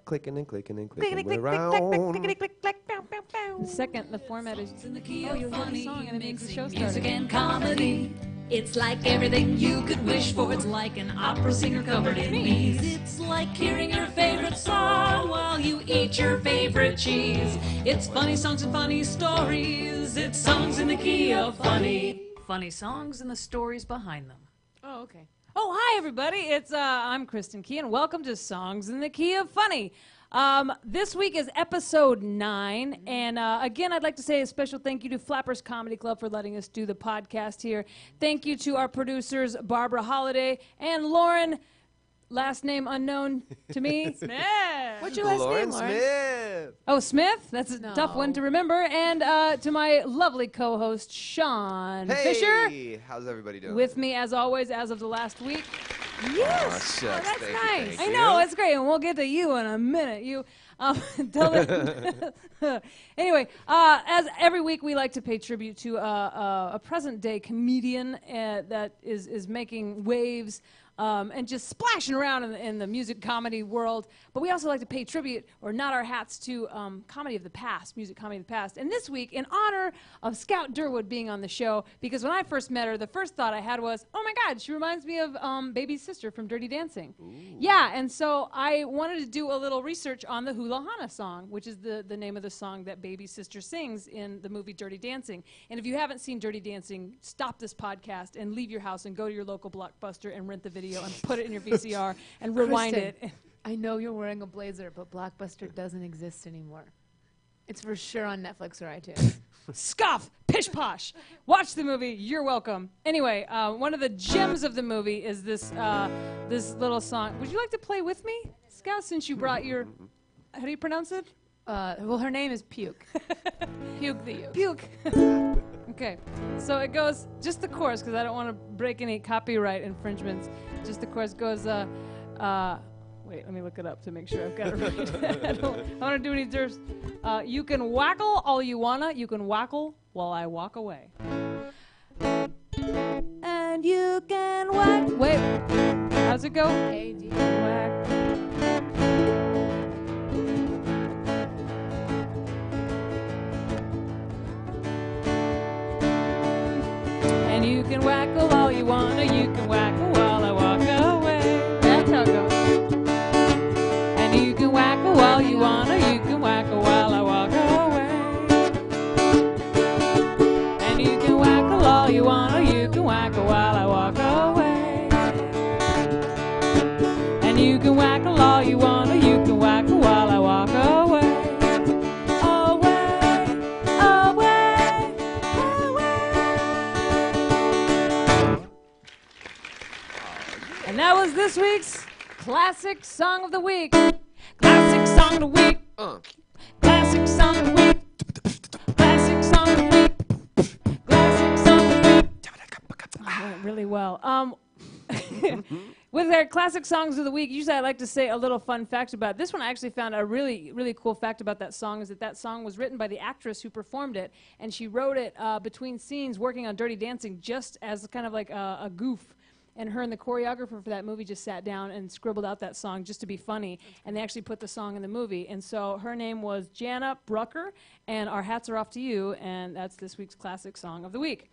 clicking and clicking and Clickety clicking click, around. clickety click, click, pow, pow, pow. The second, the format is, In the key oh, of you heard the funny, song and it means the show mixing music started. and comedy. It's like everything you could wish for. It's like an opera singer covered in ease. It's like hearing your favorite song while you eat your favorite cheese. It's funny songs and funny stories. It's songs in the key of funny. Funny songs and the stories behind them. Oh, okay. Oh, hi, everybody. I'm Kristin Key, and welcome to Songs in the Key of Funny. This week is episode 9, and again, I'd like to say a special thank you to Flappers Comedy Club for letting us do the podcast here. Thank you to our producers, Barbara Holliday and Lauren, last name unknown to me. Smith. What's your last name, Lauren? Smith. Oh, Smith? That's a tough one to remember. And to my lovely co-host, Shaun Fisher. Hey, how's everybody doing? With me, as always, as of the last week. Yes. Oh, That's nice. I know, it's great, and we'll get to you in a minute. Anyway, as every week, we like to pay tribute to a present-day comedian that is making waves and just splashing around in the music comedy world. But we also like to pay tribute, or nod our hats to comedy of the past, music comedy of the past. And this week, in honor of Scout Durwood being on the show, because when I first met her, the first thought I had was, oh my God, she reminds me of Baby's sister from Dirty Dancing. Ooh. Yeah, and so I wanted to do a little research on the Hula Hana song, which is the name of the song that Baby's sister sings in the movie Dirty Dancing. And if you haven't seen Dirty Dancing, stop this podcast and leave your house and go to your local Blockbuster and rent the video and put it in your VCR and rewind Kristin, it. I know you're wearing a blazer, but Blockbuster doesn't exist anymore. It's for sure on Netflix or iTunes. Scoff! Pish posh! Watch the movie. You're welcome. Anyway, one of the gems of the movie is this little song. Would you like to play with me, Scout, since you brought your... How do you pronounce it? Well, her name is Puke. Puke the Uke. Puke. Okay, so it goes, just the chorus, because I don't want to break any copyright infringements. Just the chorus goes, wait, let me look it up to make sure I've got it right. I don't want to do any derps. You can wackle all you wanna, you can wackle while I walk away. And you can whack. Wait, how's it go? A-D. Whack. And you can wackle all you wanna, you can wackle while I walk away. That's how it goes. And you can wackle all you wanna, you can wackle while I walk away. And you can wackle all you wanna, you can wackle while I walk away. And you can wackle all you wanna, you can wackle while I walk away. And that was this week's Classic Song of the Week. Classic Song of the Week. Classic Song of the Week. Classic Song of the Week. Classic Song of the Week. Oh, went really well. With our Classic Songs of the Week, usually I like to say a little fun fact about it. This one. I actually found a really, really cool fact about that song is that song was written by the actress who performed it, and she wrote it between scenes working on Dirty Dancing just as kind of like a goof. And her and the choreographer for that movie just sat down and scribbled out that song just to be funny. And they actually put the song in the movie. And so her name was Jana Brucker. And our hats are off to you. And that's this week's Classic Song of the Week.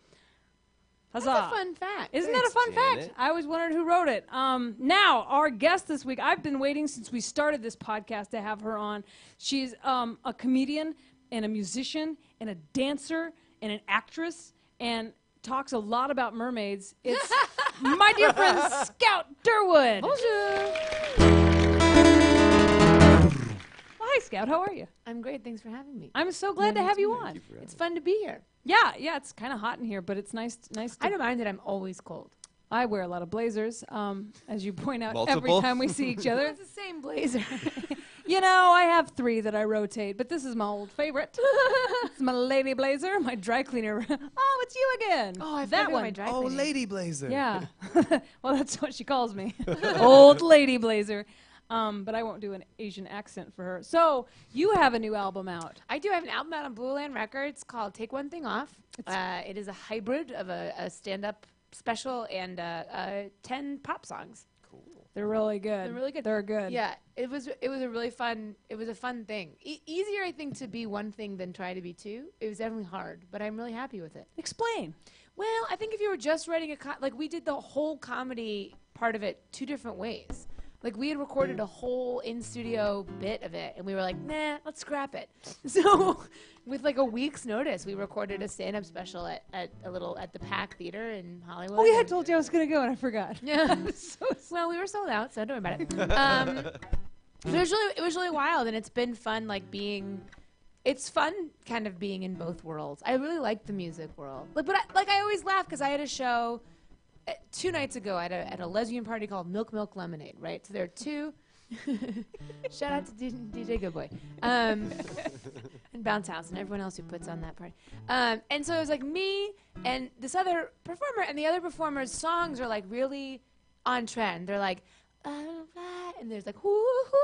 Huzzah. That's a fun fact. Isn't that a fun fact? I always wondered who wrote it. Now, our guest this week, I've been waiting since we started this podcast to have her on. She's a comedian and a musician and a dancer and an actress and talks a lot about mermaids. It's my dear friend, Scout Durwood. Bonjour. Well, hi, Scout. How are you? I'm great. Thanks for having me. I'm so glad to have you on. It's fun to be here. Yeah, it's kind of hot in here, but it's nice. I don't mind that I'm always cold. I wear a lot of blazers, as you point out every Multiple? time we see each other. It's the same blazer. You know, I have 3 that I rotate, but this is my old favorite. It's my lady blazer, my dry cleaner. Oh, it's you again. Oh, I that forgot one. my dry Oh, cleaning. Lady Blazer. Yeah. Well, that's what she calls me. Old lady blazer. But I won't do an Asian accent for her. So you have a new album out. I do have an album out on Blue Land Records called Take One Thing Off. It is a hybrid of a stand-up special and 10 pop songs. Cool. They're really good. They're really good. They're good. Yeah, it was a really fun. It was a fun thing. Easier, I think, to be one thing than try to be two. It was definitely hard, but I'm really happy with it. Explain. Well, I think if you were just writing like we did the whole comedy part of it 2 different ways. Like we had recorded a whole in-studio bit of it, and we were like, nah, let's scrap it. So with like a week's notice, we recorded a stand-up special at the Pack Theater in Hollywood. Oh, yeah, I told you I was going to go, and I forgot. Yeah. Well, we were sold out, so don't worry about it. But it was really wild, and it's been fun, like it's fun kind of being in both worlds. I really like the music world. But I always laugh because I had a show 2 nights ago at a lesbian party called Milk Milk Lemonade, right? So there are 2. Shout out to DJ Goodboy. And Bounce House and everyone else who puts on that party. And so it was like me and this other performer, and the other performer's songs are like really on trend. They're like, and there's like, hoo, hoo,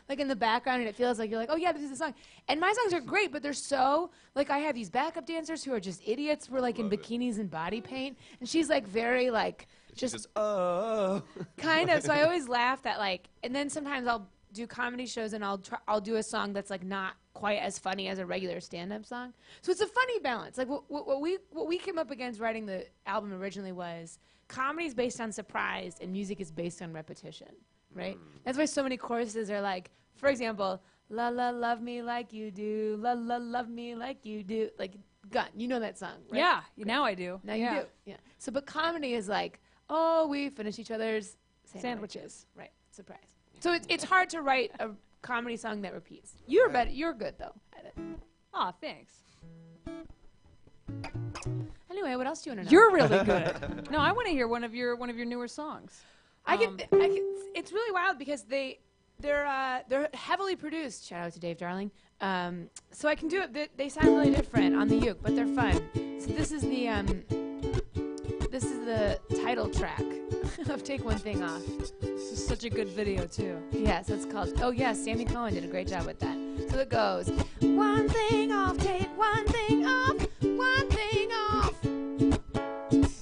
like in the background, and it feels like you're like, oh yeah, this is the song. And my songs are great, but they're so, like I have these backup dancers who are just idiots. We're like in bikinis and body paint, and she's like very like, just kind of. So I always laugh that like, and then sometimes I'll do comedy shows and I'll do a song that's like not quite as funny as a regular stand-up song. So it's a funny balance. Like what we came up against writing the album originally was comedy is based on surprise and music is based on repetition, right? That's why so many choruses are like, for example, la la love me like you do, la la love me like you do, like Gun. You know that song, right? Yeah, now I do. Now you do. Yeah. So, but comedy is like, oh, we finish each other's sandwiches. Right. Surprise. So it's hard to write a comedy song that repeats. You're better. You're good though at it. Aw, thanks. Anyway, what else do you want to know? You're really good. No, I want to hear one of your newer songs. I can. It's really wild because they're heavily produced. Shout out to Dave Darling. So I can do it. They sound really different on the uke, but they're fun. So this is the title track of Take One Thing Off. This is such a good video too. Yeah, so it's called. Oh yeah, Sammy Cohen did a great job with that. So it goes, one thing off, take one thing off, one thing off,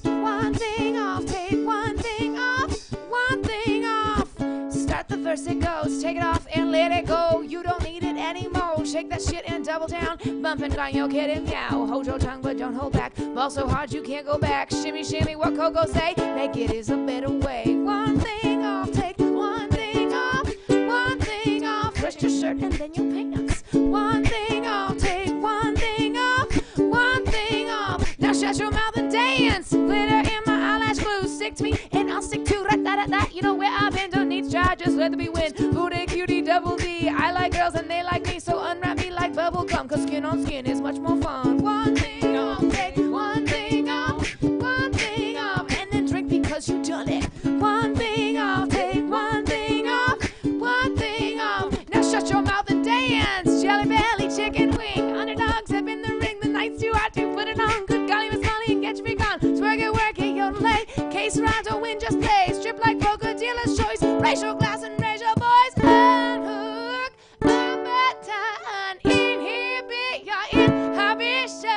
one thing off, take one thing off, one thing off. Start the verse, it goes, take it off and let it go. You don't need it anymore. Shake that shit and double down. Bump and grind your kid and meow. Hold your tongue but don't hold back. Ball so hard you can't go back. Shimmy, shimmy, what Coco say? Make it is a better way. One thing off, take one thing off, one thing off. Rest your shirt and then your pants. One thing off, take one thing off, one thing off. Now shut your mouth and dance. Glitter in my eyelash glue. Stick to me and I'll stick to that. You know where I've been, don't need to try, just let me win. Booty, cutie, double D. I like girls and they like me, so unwrap me like bubble gum, cause skin on skin is much more fun. One thing off, take one thing off, one thing off, and then drink because you done it. One thing off, take one thing off, one thing off. Now shut your mouth and dance. Jelly belly, chicken wing, underdogs up in the ring. The night's too hot to put it on. Good golly, Miss Molly, and get your freak on. Twerk it, yodel lay. Case around, don't win, just play. Strip like poker, dealer's choice. Raise your glass and raise your voice. Unhook, unbutton, inhibit your inhibition.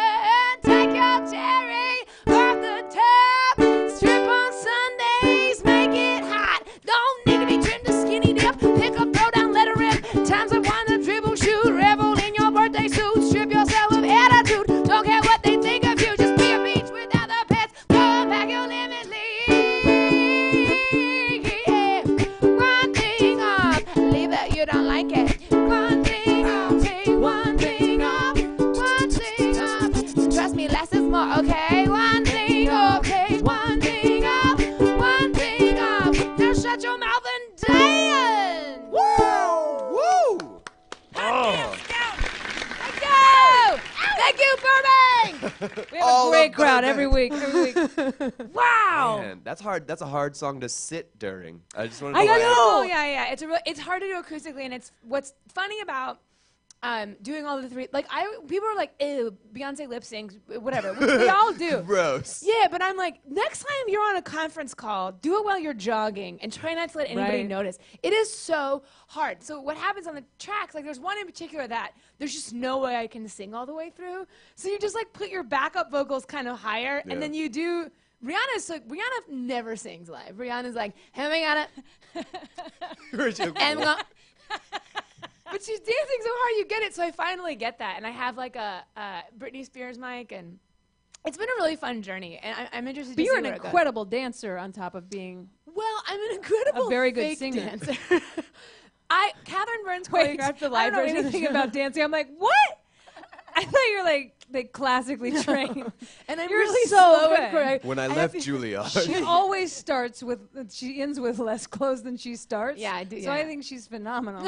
Take your cherry off the top. Strip on Sundays, make it hot. Don't need to be trimmed to skinny dip. Pick up, throw down, let her rip. Times of one to dribble, shoot, revel in your birthday suit. Strip yourself of attitude. Don't care what they think of you. Just be a beach without the pets. Pull back your limit lead. Yeah. One thing off, leave that you don't like it. One thing off, take one thing off, one thing off. Trust me, less is more, okay? One thing off, take one thing off, one thing off. Now shut your mouth and dance. Woo! Woo! Oh. Thank you! Thank you, Burbank! We have All a great of crowd Burbank. every week. Wow! Man, that's hard. That's a hard song to sit during. I just want to. I know. Oh yeah. It's hard to do acoustically, and it's what's funny about doing all the three. Like people are like, ew, Beyonce lip syncs, whatever, which they all do. Gross. Yeah, but I'm like, next time you're on a conference call, do it while you're jogging, and try not to let anybody Right. notice. It is so hard. So what happens on the tracks? Like there's one in particular that there's just no way I can sing all the way through. So you just like put your backup vocals kind of higher, Yeah. and then you do Rihanna never sings live. Rihanna's like, hey, we got it. And but she's dancing so hard you get it. So I finally get that. And I have like a Britney Spears mic, and it's been a really fun journey. And I'm interested to see But you're an where it goes. incredible dancer on top of being Well, I'm an incredible a very good fake singer. dancer. Catherine Burns Wait, choreographed the I live don't know version of the anything show. about dancing. I'm like, what? I thought you were like classically trained. And I'm You're really so slow good. at choreo. When I have left to- Juilliard. She always starts with, she ends with less clothes than she starts. Yeah, I do. So yeah. I think she's phenomenal.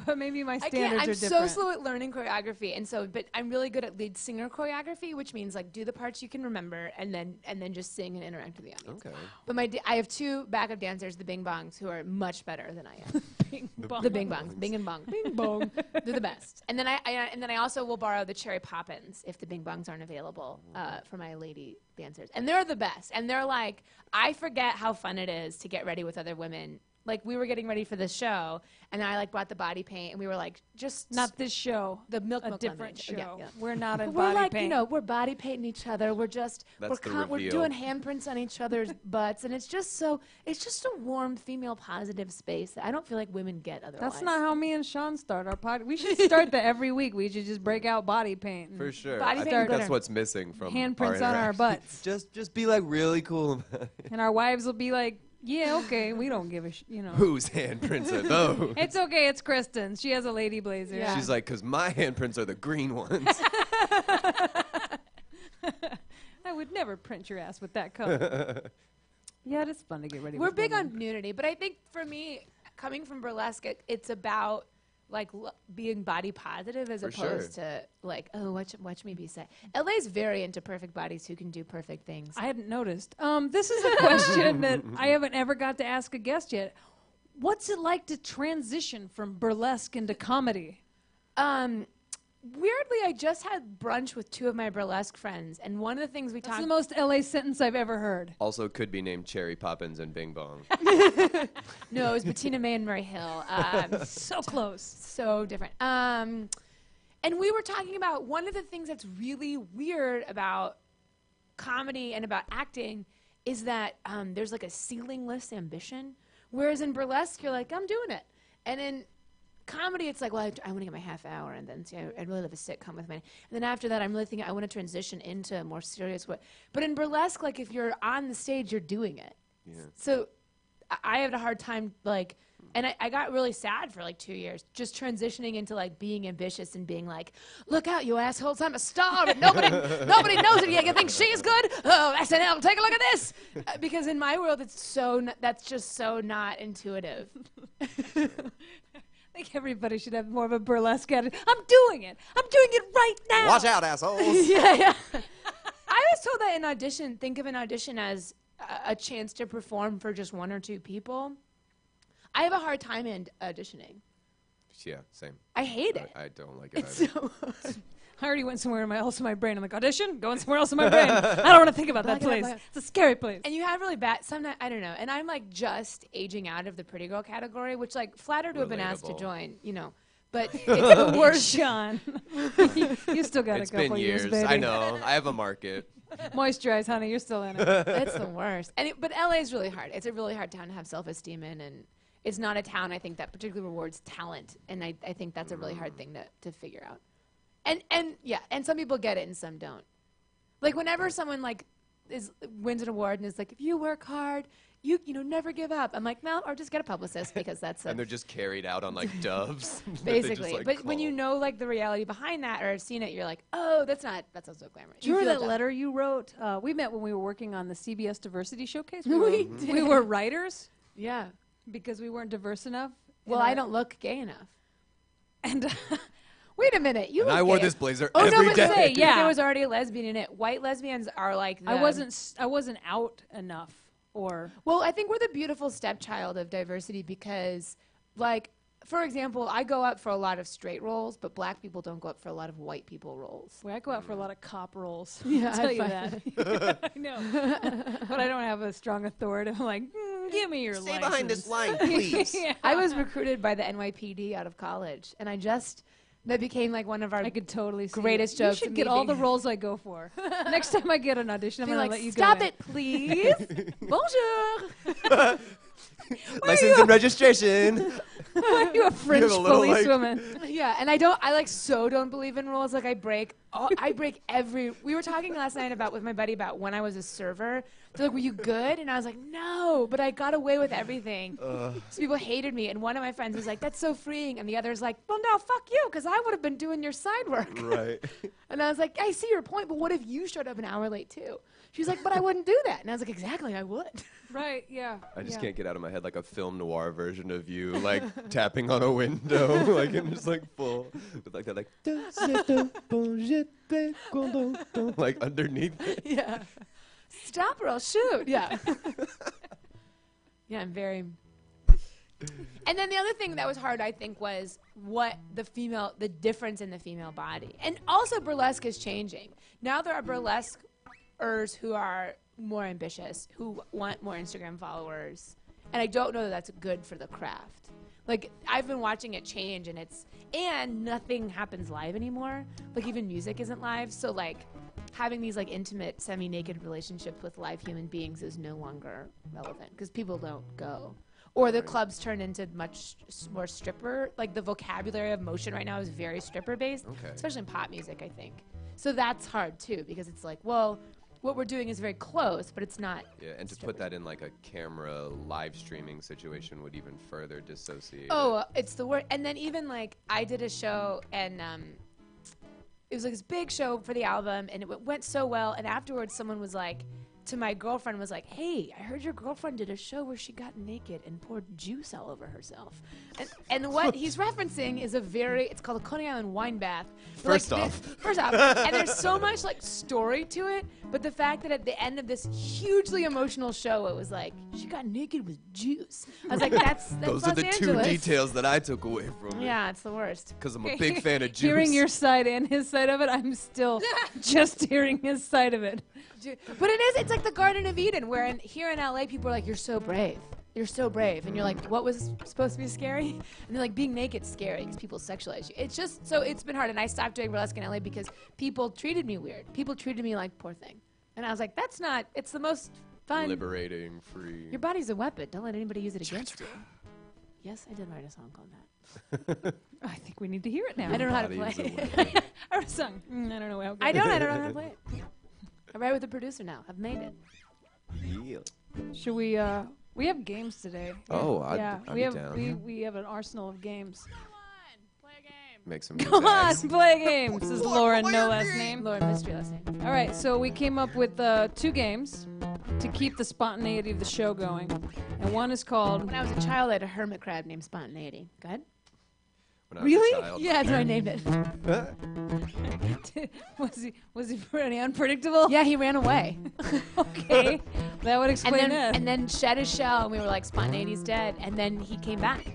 But maybe my I can't. standards I'm are so different. slow at learning choreography, and so, but I'm really good at lead singer choreography, which means like do the parts you can remember, and then just sing and interact with the audience. Okay. But I have two backup dancers, the Bing Bongs, who are much better than I am. Bing bong. The Bing Bongs, Bing and Bong, Bing bong. they're the best. And then I also will borrow the Cherry Poppins if the Bing Bongs aren't available for my lady dancers, and they're the best. And they're like, I forget how fun it is to get ready with other women. Like we were getting ready for this show, and I like brought the body paint, and we were like, just Not this show. the milk A Milk different lemonade. show. Yeah. We're not a We're body like, paint. we're body painting each other. We're just, That's the we're reveal. doing handprints on each other's butts, and it's just a warm, female positive space that I don't feel like women get otherwise. That's not how me and Shaun start our podcast. We should start that every week. We should just break out body paint. and For sure. Body I paint think glitter. that's what's missing from Handprints our on our interaction. butts. Just be like really cool. And our wives will be like, yeah, okay, we don't give a Whose handprints are those? It's okay, it's Kristin. She has a lady blazer. Yeah. She's like, because my handprints are the green ones. I would never print your ass with that color. Yeah, it is fun to get ready We're with big women. on nudity, but I think for me, coming from burlesque, it's about like being body positive as For opposed to like, oh, watch me be sad. LA's very into perfect bodies who can do perfect things. I hadn't noticed. This is a question that I haven't ever got to ask a guest yet. What's it like to transition from burlesque into comedy? Weirdly, I just had brunch with two of my burlesque friends, and one of the things we That's talked the most LA sentence I've ever heard. Also could be named Cherry Poppins and Bing Bong. No, it was Bettina May and Murray Hill. So close. So different. And we were talking about one of the things that's really weird about comedy and about acting is that there's like a ceilingless ambition, whereas in burlesque you're like, I'm doing it, and in comedy it's like, well, I want to get my half hour, and then I'd really love a sitcom with me, and then after that I'm really thinking I want to transition into a more serious way. But in burlesque, like if you're on the stage, you're doing it. Yeah. So I had a hard time like, and I got really sad for like 2 years just transitioning into like being ambitious and being like, look out, you assholes, I'm a star, but nobody knows it yet. You think she's good? Oh, SNL, take a look at this. Because in my world, that's just so not intuitive. I think everybody should have more of a burlesque attitude. I'm doing it. I'm doing it right now. Watch out, assholes. Yeah. I was told that think of an audition as a chance to perform for just one or two people. I have a hard time in auditioning. Yeah, same. I hate it. I don't like it It's either. so hard. I already went somewhere else in my brain. I'm like, audition? Going somewhere else in my brain. I don't want to think about that Black it out, place. black- It's a scary place. And you have really bad, sometimes, I don't know, and I'm like just aging out of the pretty girl category, which like flattered to have been asked to Relatable. join, but it's the worst. Sean. You still got It's a couple been years. baby. I know. I have a market. Moisturize, honey. You're still in it. It's the worst. But LA is really hard. It's a really hard town to have self-esteem in, and it's not a town, I think, that particularly rewards talent, and I think that's a really hard thing to figure out. And some people get it and some don't. Like whenever someone like wins an award and is like, if you work hard, you never give up. I'm like, no, or just get a publicist because that's And they're just carried out on like doves. They just, basically. like, But when you call. know like the reality behind that or have seen it, you're like, oh, that's not so glamorous. Do you feel remember that dumb. letter you wrote? We met when we were working on the CBS Diversity Showcase. We We were writers Yeah. because we weren't diverse enough. Well, And I don't look gay enough. And Wait a minute, you And look I wore gay. this blazer Oh no, every but day. say, Yeah. there was already a lesbian in it. White lesbians are like I wasn't out enough. Or Well, I think we're the beautiful stepchild of diversity because, like, for example, I go up for a lot of straight roles, but black people don't go up for a lot of white people roles. I go out for a lot of cop roles. Yeah, I'll tell I you find that. I know. But I don't have a strong authority. I'm like, give me your Stay license. behind this line, please. Yeah. I was recruited by the NYPD out of college, and I just That became like one of our I could totally see greatest that. jokes. You should get all the roles I go for. Next time I get an audition, I'm Be going like, to let you stop go. it, please. Bonjour. License and registration. Why are you a French little, like- policewoman? Yeah, and I like so don't believe in rules. Like I break every. We were talking last night with my buddy about when I was a server. They're like, were you good? And I was like, no, but I got away with everything. So people hated me, and one of my friends was like, that's so freeing, and the other's like, well, no, fuck you, because I would have been doing your side work. Right. And I was like, I see your point, but what if you showed up an hour late too? She's like, but I wouldn't do that. And I was like, exactly, I would. Right, yeah. I just can't get out of my head like a film noir version of you, like tapping on a window, like and just like full, with like that, like underneath. Yeah. Stop or I'll shoot. Yeah. Yeah, I'm very. And then the other thing that was hard, I think, was the difference in the female body. And also burlesque is changing. Now there are burlesquers who are more ambitious, who want more Instagram followers. And I don't know that that's good for the craft. Like, I've been watching it change, and nothing happens live anymore. Like, even music isn't live. So, like, having these, like, intimate, semi-naked relationships with live human beings is no longer relevant because people don't go. Or the clubs turn into much more stripper. Like, the vocabulary of motion right now is very stripper-based, especially in pop music, I think. So that's hard, too, because it's like, well, what we're doing is very close, but it's not. Yeah, and to put that in like a camera live streaming situation would even further dissociate. Oh, it's the word. And then even like I did a show, and it was like this big show for the album, and it went so well. And afterwards, someone was like, to my girlfriend, was like, "Hey, I heard your girlfriend did a show where she got naked and poured juice all over herself." And what he's referencing is it's called a Coney Island wine bath. First off, and there's so much like story to it, but the fact that at the end of this hugely emotional show, it was like she got naked with juice. I was like, that's those Los are the Angeles. 2 details that I took away from it. Yeah, it's the worst. Because I'm a big fan of juice. Hearing your side and his side of it, I'm still just hearing his side of it. But it's like the Garden of Eden, where here in LA, people are like, you're so brave. You're so brave. And you're like, what was supposed to be scary? And they're like, being naked's scary because people sexualize you. It's just, so it's been hard. And I stopped doing burlesque in LA because people treated me weird. People treated me like poor thing. And I was like, that's not, it's the most fun. Liberating, free. Your body's a weapon. Don't let anybody use it against you. Yes, I did write a song called that. I think we need to hear it now. I don't know how to play it. I wrote a song. I don't know how. I don't know how to play it. I write with a producer now. I've made it. Yeah. Should we have games today. Oh, yeah. I'd we be have down. we have an arsenal of games. Play a game. Make some Come on, tags. play a game. This is Lauren, no last name. Lauren, mystery last name. All right, so we came up with 2 games to keep the spontaneity of the show going, and one is called. When I was a child, I had a hermit crab named Spontaneity. Go ahead. When I was a Really? child. Yeah, that's what I named it. was he pretty unpredictable? Yeah, he ran away. Okay, that would explain it. And then shed his shell, and we were like, Spontaneity's dead. And then he came back.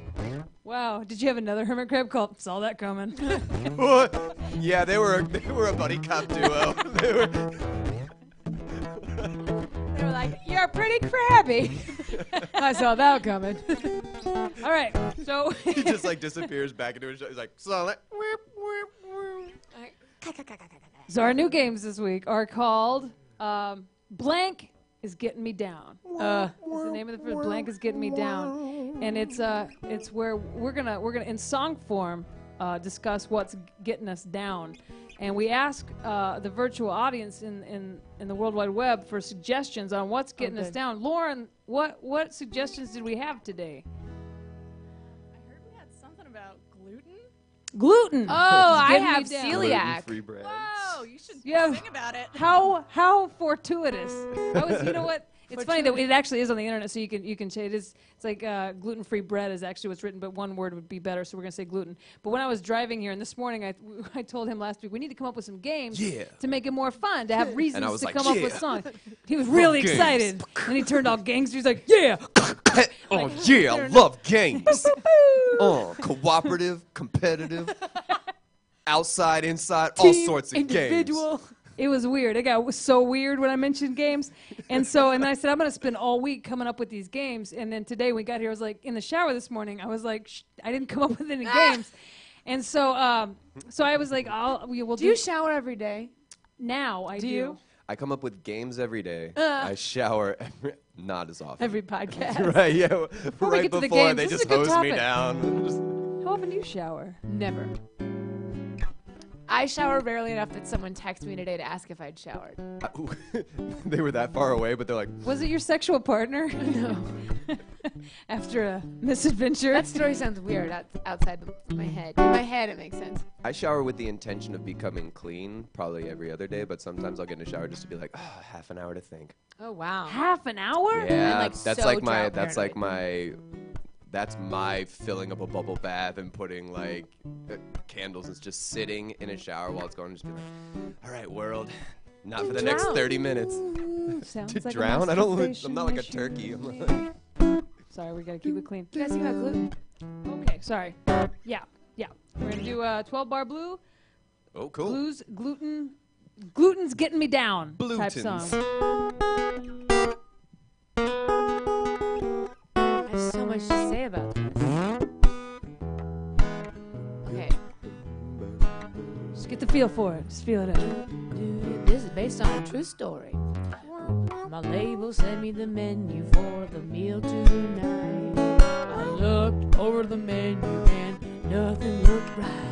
Wow, did you have another hermit crab called? Saw that coming. Yeah, they were a buddy cop duo. They were. They were like, you're pretty crabby. I saw that coming. All right, so He just like disappears back into his show. He's like, solid. So our new games this week are called Blank is Getting Me Down. That's the name of the first. Blank is Getting Me Down, and it's where we're gonna in song form discuss what's getting us down, and we ask the virtual audience in the World Wide Web for suggestions on what's getting us down. Lauren, what suggestions did we have today? I heard we had something about gluten. Gluten. Oh, I Getting have me down. celiac. Gluten-free bread. Whoa, you should Yeah. sing about it. How fortuitous. You know what? It's funny that it actually is on the internet, so you can say it's like gluten-free bread is actually what's written, but one word would be better, so we're going to say gluten. But when I was driving here, and this morning I told him last week, we need to come up with some games to make it more fun, to have reasons to come up with songs. He was really excited, and he turned all gangster. He's like, yeah! Oh, yeah, I love games. Cooperative, competitive, outside, inside, all sorts of individual. Games. It was weird. It got so weird when I mentioned games. And then I said, I'm going to spend all week coming up with these games. And then today we got here, I was like, in the shower this morning, I was like, I didn't come up with any games. And so, so I was like, we'll Do you shower every day? now. I Do do. you? I come up with games every day. I shower not as often. Every podcast. Right, yeah. we Right get to the before games, they this is just a good hose me topic. down. How often do you shower? Never. I shower rarely enough that someone texted me today to ask if I'd showered. They were that far away, but they're like, Was it your sexual partner? No. After a misadventure? That story sounds weird outside my head. In my head, it makes sense. I shower with the intention of becoming clean probably every other day, but sometimes I'll get in a shower just to be like, half an hour to think. Oh, wow. half an hour? Yeah, like, that's so like drought that's my filling up a bubble bath and putting like candles. It's just sitting in a shower while it's going, just be like, all right, world, not for the next 30 minutes. Sounds To like a drown? I'm masturbation not like a mission. turkey. I'm like, Sorry, we gotta keep it clean. You guys think about gluten? Okay, sorry. Yeah. We're gonna do 12-bar blue. oh, cool. Blues, gluten's getting me down type Blutens. song. I have so much to say about this. Okay. Just get the feel for it. Just feel it out. This is based on a true story. My label sent me the menu for the meal tonight. I looked over the menu and nothing looked right.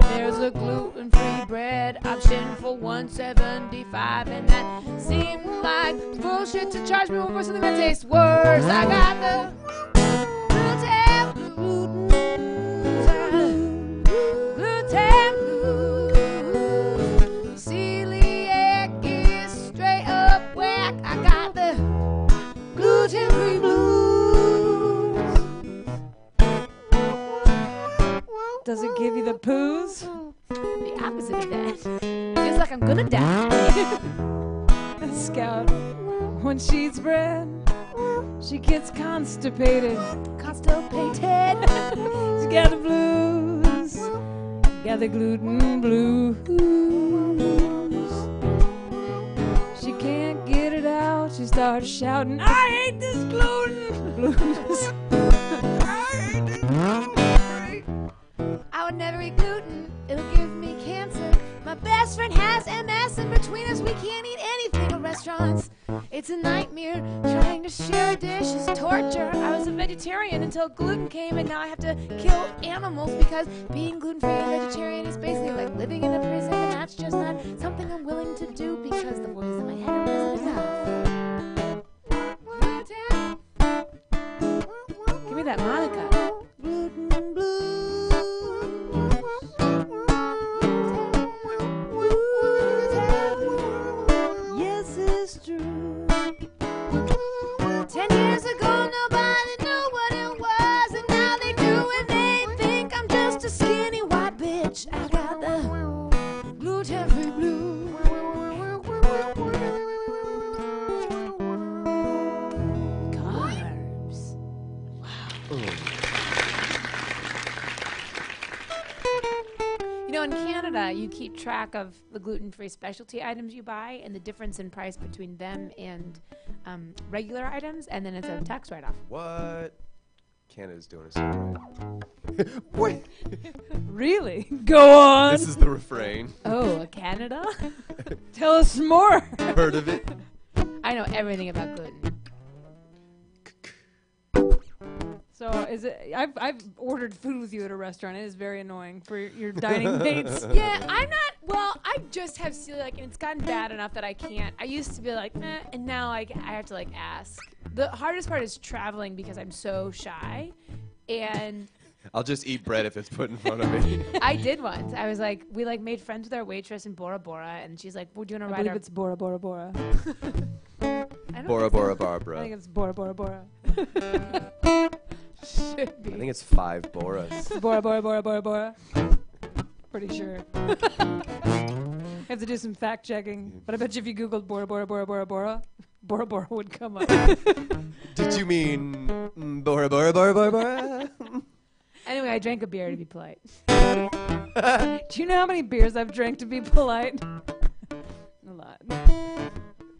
There's a gluten-free bread option for $1.75, and that seemed like bullshit to charge me more for something that tastes worse. I got the gluten blue. Celiac is straight up whack. I got the gluten-free blues. Does it give you the poos? The opposite of that. Feels like I'm gonna die. Scout, when she eats bread, she gets constipated. Constipated. She's got the blues. Got the gluten blues. She can't get it out. She starts shouting, I hate this gluten blues. I hate this gluten. I would never eat gluten. It'll give me cancer. My best friend has MS, and between us we can't eat anything at restaurants. It's a nightmare. Trying to share a dish is torture. I was a vegetarian until gluten came, and now I have to kill animals because being gluten-free and vegetarian is basically like living in a prison, and that's just not something I'm willing to do because the voices in my head are enough. Give me that Monica. Gluten blues. Yes, it's true. 10 years ago, nobody knew what it was, and now they do, and they think I'm just a skinny white bitch. I got the gluten-free blue. Carbs. You know, in Canada, you keep track of the gluten-free specialty items you buy and the difference in price between them and regular items, and then it's a tax write-off. What? Canada's doing us so right. Wait. Really? Go on. This is the refrain. Oh, Canada? Tell us more. Heard of it? I know everything about gluten. So is it? I've ordered food with you at a restaurant. It is very annoying for your dining mates. Yeah, I'm not. Well, I just have celiac, and it's gotten bad enough that I can't. I used to be like, meh, and now I have to like ask. The hardest part is traveling because I'm so shy, and I'll just eat bread if it's put in front of me. I did once. I was like, we like made friends with our waitress in Bora Bora, and she's like, we're doing a I ride. believe it's Bora Bora Bora. I don't Bora think so. Bora I Barbara. think it's Bora Bora Bora. Should I be. think it's 5 Boras. Bora Bora Bora Bora Bora. Pretty sure. I have to do some fact checking, but I bet you if you googled Bora Bora Bora Bora Bora, Bora Bora would come up. Did you mean Bora Bora Bora Bora Bora? Anyway, I drank a beer to be polite. Do you know how many beers I've drank to be polite? A lot.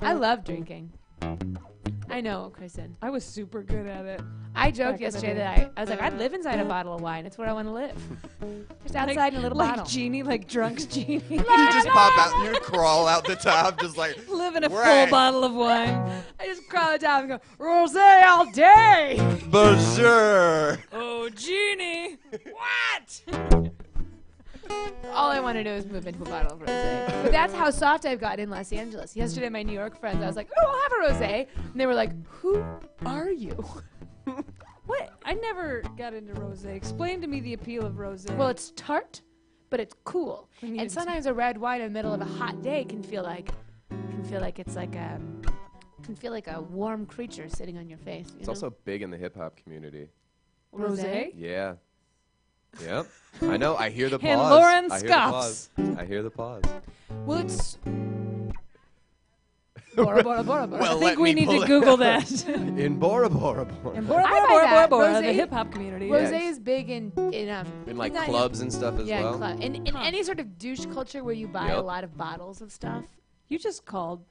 I love drinking. I know, Kristin. I was super good at it. I joked Back in the yesterday day. that I was like, I'd live inside a bottle of wine. It's where I want to live. Just outside in a little like bottle. Genie, like drunk's Genie. You just pop out and you crawl out the top, just like Live in a Right. full bottle of wine. I just crawl down and go, rosé all day. bonjour. Oh, Genie. What? All I want to do is move into a bottle of rosé. But that's how soft I've gotten in Los Angeles. Yesterday, my New York friends, I was like, oh, I'll have a rosé. And they were like, who are you? What? I never got into rosé. Explain to me the appeal of rosé. Well, it's tart, but it's cool. We need And to- sometimes a red wine in the middle of a hot day can feel like it's like a warm creature sitting on your face. You It's know? also big in the hip hop community. rosé. Yeah. Yep. I know. I hear the pause. And Lauren I hear scoffs. the pause. I hear the pause. Well, it's Bora Bora Bora Bora. Well, I think let we me need pull to it. Google that. In Bora Bora Bora. And Bora I Bora buy Bora that. Bora, the Rosé- hip hop community. Rosé Yes. is big in In not- clubs and stuff as yeah, well. in club. In any sort of douche culture where you buy a Yep. lot of bottles of stuff. You just called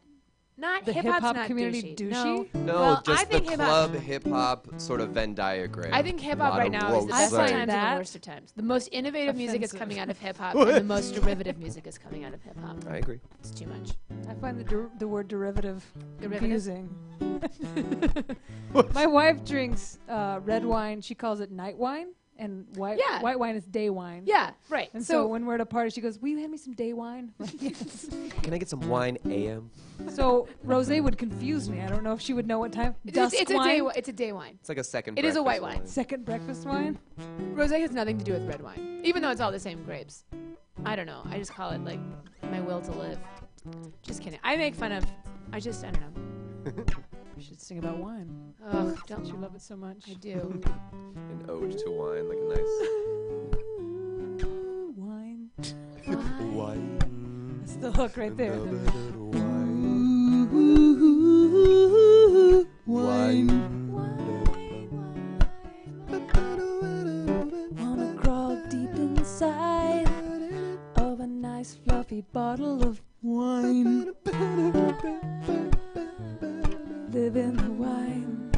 Not the hip hip hop's hop not community douchey? No, Well, I just the think hip-hop- club hip hop sort of Venn diagram. I think hip hop Lot right of now is the I best find of times and that the worst of times. The most innovative music is offensive. coming out of hip hop, and the most derivative music is coming out of hip hop. I agree. It's too much. I find the word derivative Derivative? confusing. My wife drinks red wine. She calls it night wine, and white wine is day wine. Yeah, right. And so when we're at a party, she goes, "Will you hand me some day wine?" Yes. Can I get some wine, AM? So rosé would confuse me. I don't know if she would know what time. Dusk it's a wine, day. It's a day wine. It's like a second. It is a white breakfast wine. second breakfast wine. Rosé has nothing to do with red wine, even though it's all the same grapes. I don't know. I just call it like my will to live. Just kidding. I make fun of. I don't know. We should sing about wine. Oh, Don't you don't love it so much? I do. An ode to wine, like a nice Wine. wine. That's the hook right there. Wanna crawl deep inside of a nice fluffy bottle of wine. Live in the wine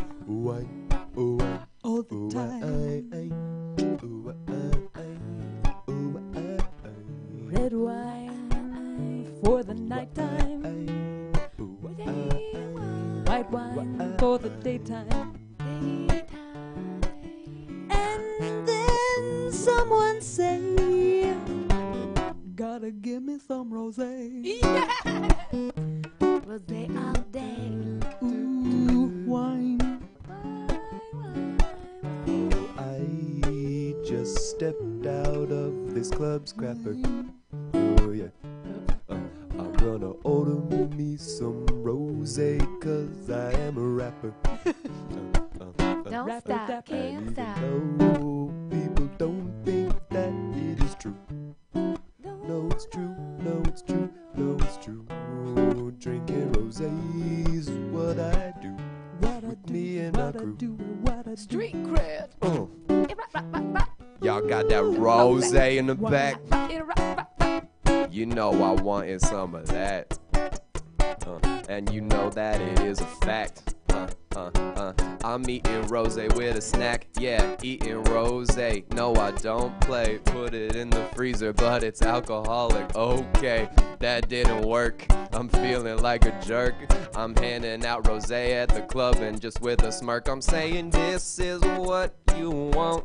all the time. Red wine for the nighttime. White wine for the daytime. And then someone say, gotta give me some rosé. Rosé all day. Ooh, wine. I just stepped out of this club scrapper. Oh yeah. I'm gonna order me some rosé, 'cause I am a rapper. Don't Rapper, stop, rapper. can't Even stop. though people don't think that it is true. No, it's true. No, it's true. No, it's true. Drinking rosés is what I do. What I With do, me and my what I crew. do, what I do. Street cred. Y'all got that rosé in the back. You know I wanted some of that. And you know that it is a fact. I'm eating rosé with a snack. Yeah, eating rosé. No, I don't play. Put it in the freezer, but it's alcoholic. Okay, that didn't work. I'm feeling like a jerk. I'm handing out rosé at the club, and just with a smirk, I'm saying this is what you want.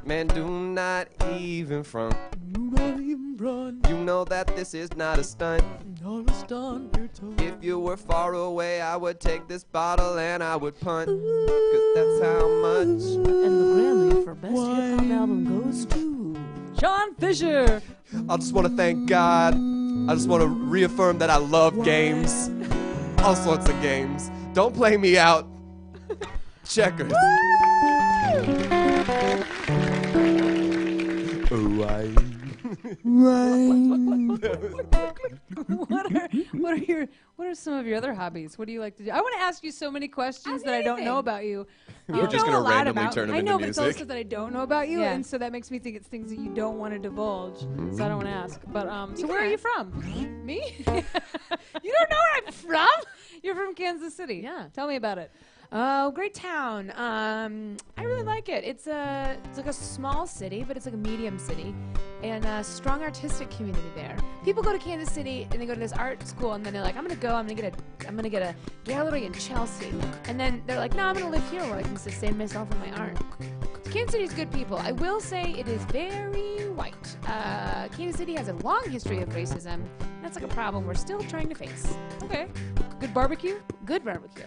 Man, do not even front. You know that this is not a stunt. If you were far away, I would take this bottle and I would punt. 'Cause that's how much. And the Grammy for Best Hip Hop Album goes to Shaun Fisher. I just want to thank God. I just want to reaffirm that I love games. All sorts of games. Don't play me out. Checkers. What are some of your other hobbies? What do you like to do? I want to ask you so many questions that I don't know about you. We're just know gonna a lot randomly about turn me. them I into know, but it's music. also that I don't know about you, Yeah. and so that makes me think it's things that you don't want to divulge. So I don't want to ask. But so where are can. you from? Me? You don't know where I'm from? You're from Kansas City. Yeah. Tell me about it. Oh, great town. I really like it. It's like a small city, but it's like a medium city, and a strong artistic community there. People go to Kansas City and they go to this art school, and then they're like, I'm gonna get a gallery in Chelsea, and then they're like, no, I'm gonna live here where I can sustain myself in my art. Kansas City's good people. I will say it is very white. Kansas City has a long history of racism. That's like a problem we're still trying to face. Okay. Good barbecue? Good barbecue.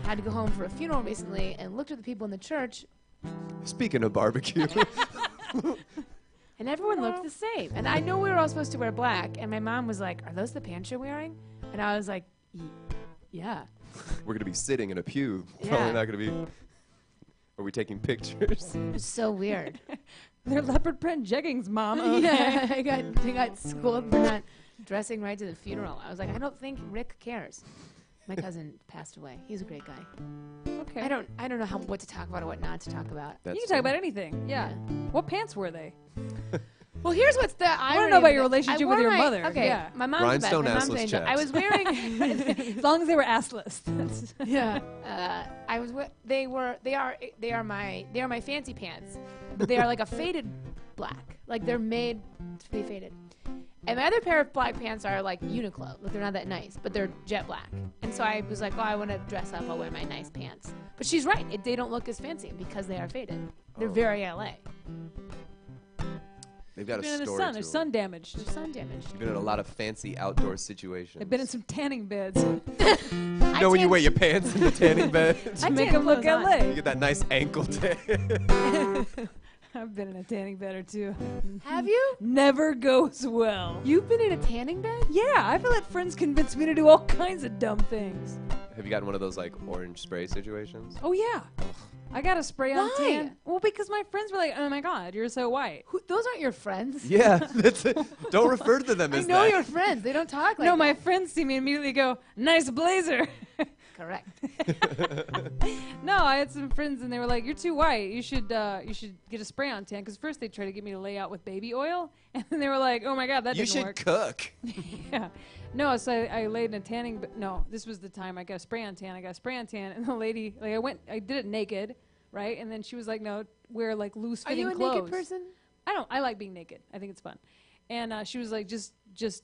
Had to go home for a funeral recently and looked at the people in the church, Speaking of barbecue, and everyone looked the same. And I know we were all supposed to wear black, and my mom was like, are those the pants you're wearing? And I was like, yeah. we're gonna be sitting in a pew. Yeah. Probably not gonna be. Are we taking pictures? It's so weird. They're leopard print jeggings, Mom. Okay. Yeah, I got schooled for not dressing right to the funeral. I was like, I don't think Rick cares. My cousin passed away. He's a great guy. Okay. I don't know what to talk about or what not to talk about. You can talk about anything. Yeah. What pants were they? Well, here's what's the irony. I want to know about of your it. relationship I wore with your my- mother. Okay, Yeah. my mom's Rhinestone the best. My mom's assless an angel. chaps. I was wearing. As long as they were assless. That's Yeah. I was. They are my fancy pants, but they are like a faded black. Like they're made to be faded. And my other pair of black pants are like Uniqlo. Like they're not that nice, but they're jet black. And so I was like, oh, I want to dress up. I'll wear my nice pants. But she's right. They don't look as fancy because they are faded. They're very LA. They've got been a in the story sun. to There's them. sun damage. They're sun damaged. You've been in a lot of fancy outdoor situations. I've been in some tanning beds to You know when you wear your pants in the tanning bed? make them look clothes on. LA. You get that nice ankle tan. I've been in a tanning bed or two. Have you? Never goes well. You've been in a tanning bed? Yeah, I've let friends convince me to do all kinds of dumb things. Have you gotten one of those like orange spray situations? Oh yeah, I got a spray on Why? tan. Well, because my friends were like, "Oh my God, you're so white." Those aren't your friends. Yeah, that's it. Don't refer to them I as know that. your friends. They don't talk like No, that. my friends see me and immediately go, "Nice blazer." Correct. No, I had some friends and they were like, "You're too white. You should get a spray on tan." Because first they tried to get me to lay out with baby oil, and then they were like, "Oh my God, that You didn't should work." cook. Yeah. No, so I laid in a tanning, but no, this was the time I got a spray on tan. And the lady, like I did it naked, right? And then she was like, "No, wear like loose Are fitting you a clothes." naked person? I like being naked. I think it's fun. And she was like, just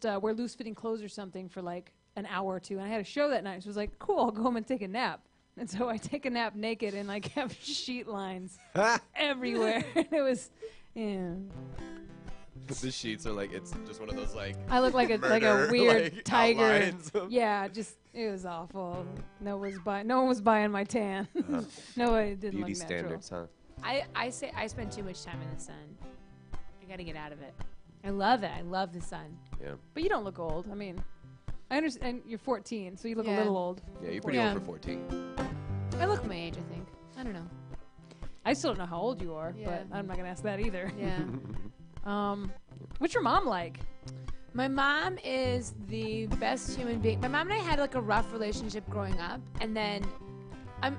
wear loose fitting clothes or something for like an hour or two. And I had a show that night. She was like, cool, I'll go home and take a nap. And so I take a nap naked and like have sheet lines everywhere. And it was, yeah. The sheets are like, it's just one of those like I look like a murder, weird like, tiger. outlines of- Yeah, it was awful. No one was buying my tan. No, it didn't beauty look natural. standards, huh? I say I spend too much time in the sun. I gotta get out of it. I love it. I love the sun. Yeah. But you don't look old. I mean, I understand you're 14, so you look a Yeah. little old. Yeah, you're pretty Yeah. old for 14. I look my age, I think. I don't know. I still don't know how old you are, Yeah. but I'm not gonna ask that either. Yeah. What's your mom like? My mom is the best human being. My mom and I had like a rough relationship growing up, and then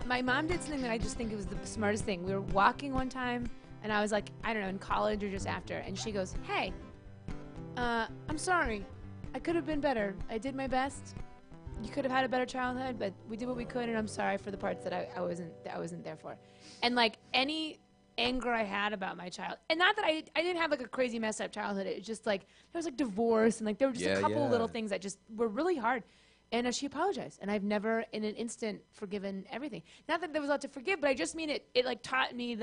my mom did something that I just think it was the smartest thing. We were walking one time, and I was like, I don't know, in college or just after, and she goes, "Hey, I'm sorry. I could have been better. I did my best. You could have had a better childhood, but we did what we could, and I'm sorry for the parts that I wasn't there for." And like any anger I had about my child, and not that I didn't have like a crazy messed up childhood. It was just like there was like divorce, and like there were just Yeah, a couple yeah. little things that just were really hard. And she apologized, and I've never in an instant forgiven everything. Not that there was a lot to forgive, but I just mean it like taught me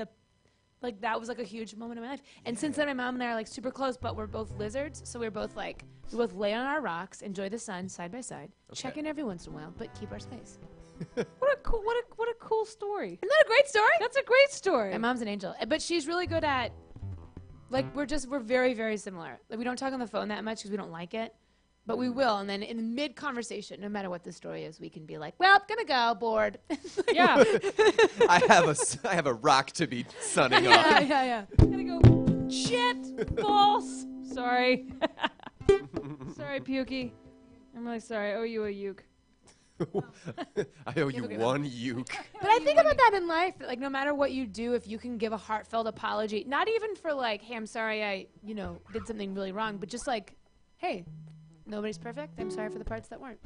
like that was like a huge moment in my life. And since then, my mom and I are like super close, but we're both lizards, so we both lay on our rocks, enjoy the sun side by side, check in every once in a while, but keep our space. What a cool story. Isn't that a great story? That's a great story. My mom's an angel, but she's really good at like we're very, very similar. Like we don't talk on the phone that much because we don't like it. But we will, and then in mid-conversation, no matter what the story is, we can be like, "Well, gonna go, bored." Yeah. I have a rock to be sunning yeah, on. yeah. I'm gonna go. Shit. False. Sorry. Sorry, Pukey. I'm really sorry. I owe you a uke. I owe you one uke. But I think about that in life. Like, no matter what you do, if you can give a heartfelt apology, not even for like, "Hey, I'm sorry, I did something really wrong," but just like, "Hey, nobody's perfect. I'm sorry for the parts that weren't."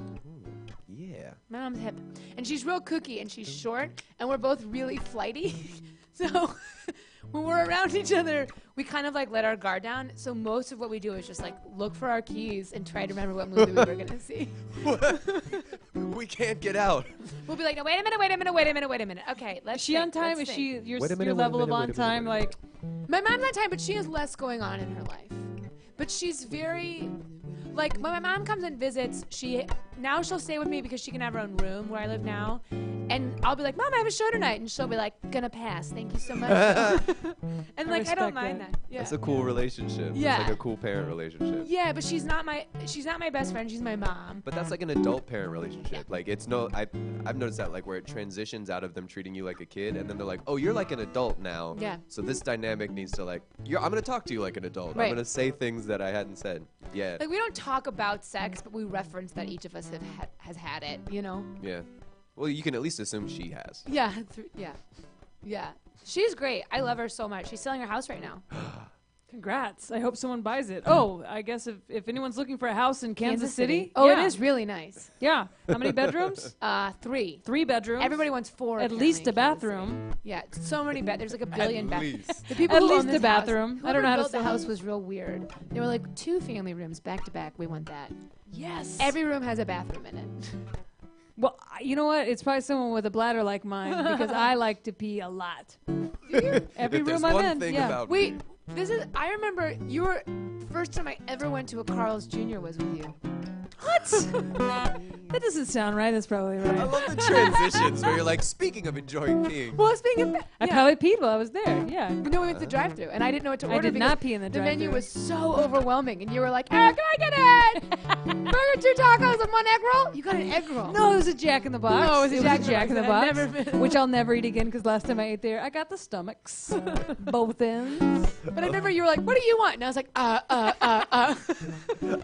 Yeah. My mom's hip. And she's real kooky, and she's short, and we're both really flighty. So when we're around each other, we kind of like let our guard down. So most of what we do is just like look for our keys and try to remember what movie we were going to see. We can't get out. We'll be like, no, wait a minute. Okay, let's Is she on think, time? let's Is think. she your, Wait a minute, your wait a level of minute, on wait a minute, time? wait a Like, My mom's on time, but she has less going on in her life. But she's very, like, when my mom comes and visits, now she'll stay with me because she can have her own room where I live now. And I'll be like, Mom, I have a show tonight. And she'll be like, gonna pass. Thank you so much. And like, I don't respect mind that. that. Yeah. That's a cool relationship. Yeah. It's like a cool parent relationship. Yeah, but she's not my best friend. She's my mom. But that's like an adult parent relationship. Like it's I've noticed that like where it transitions out of them treating you like a kid and then they're like, oh, you're like an adult now. Yeah. So this dynamic needs to like, I'm gonna talk to you like an adult. Right. I'm gonna say things that I hadn't said. Yeah. Like, we don't talk about sex, but we reference that each of us has had it, you know? Yeah. Well, you can at least assume she has. Yeah. Yeah. She's great. I love her so much. She's selling her house right now. congrats. I hope someone buys it. Oh, I guess if anyone's looking for a house in Kansas City. Oh, yeah. it is really nice. Yeah. How many bedrooms? 3. 3 bedrooms. Everybody wants 4. At apparently, least a in Kansas City. bathroom. Yeah, so many beds. There's like a billion At bathrooms. least. The people At who own least this a bathroom. House, I don't know how to built the say house that. was real weird. They were like 2 family rooms back to back. We want that. Yes. Every room has a bathroom in it. Well, you know what? It's probably someone with a bladder like mine because I like to pee a lot. Every If there's room I'm one in. thing Yeah. about Wait, me, I remember first time I ever went to a Carl's Jr. was with you. What? That doesn't sound right. That's probably I right. love the transitions where you're like, speaking of enjoying peeing. Well, speaking of I probably peed while I was there. Yeah. No, we went to drive-thru, and I didn't know what to order. I did because not pee in the The drive-thru. menu was so overwhelming, and you were like, can I get it? Burger, 2 tacos, and 1 egg roll? You got an egg roll. No, it was a Jack in the Box. Oh, it was a Jack in the I've Box, never been- which I'll never eat again because last time I ate there, I got the stomachs, both ends. But I remember you were like, what do you want? And I was like, I